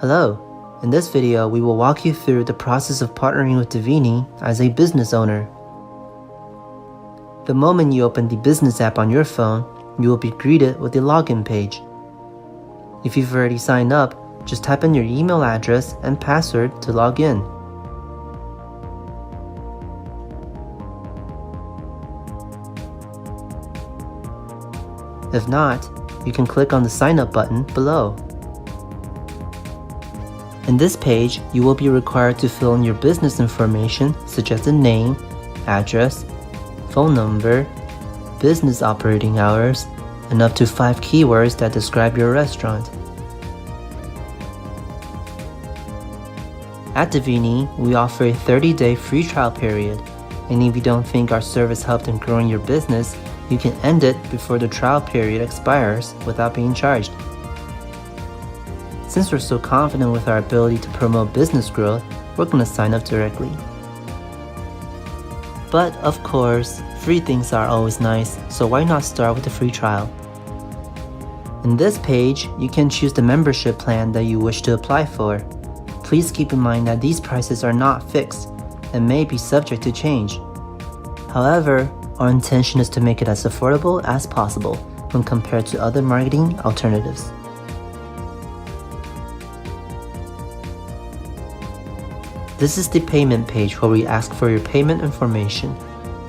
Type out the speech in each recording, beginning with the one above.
Hello! In this video, we will walk you through the process of partnering with Divinii as a business owner. The moment you open the business app on your phone, you will be greeted with a login page. If you've already signed up, just type in your email address and password to log in. If not, you can click on the sign up button below. In this page, you will be required to fill in your business information such as the name, address, phone number, business operating hours, and up to 5 keywords that describe your restaurant. At Divinii, we offer a 30-day free trial period, and if you don't think our service helped in growing your business, you can end it before the trial period expires without being charged. Since we're so confident with our ability to promote business growth, we're going to sign up directly. But of course, free things are always nice, so why not start with a free trial? In this page, you can choose the membership plan that you wish to apply for. Please keep in mind that these prices are not fixed and may be subject to change. However, our intention is to make it as affordable as possible when compared to other marketing alternatives. This is the payment page where we ask for your payment information.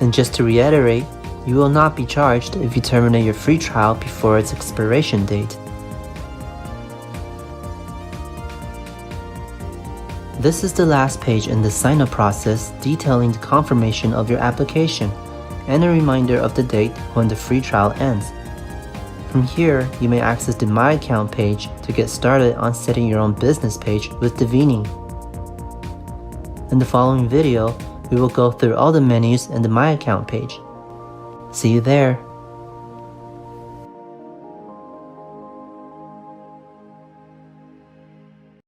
And just to reiterate, you will not be charged if you terminate your free trial before its expiration date. This is the last page in the sign-up process detailing the confirmation of your application and a reminder of the date when the free trial ends. From here, you may access the My Account page to get started on setting your own business page with Divinii. In the following video, we will go through all the menus in the My Account page. See you there!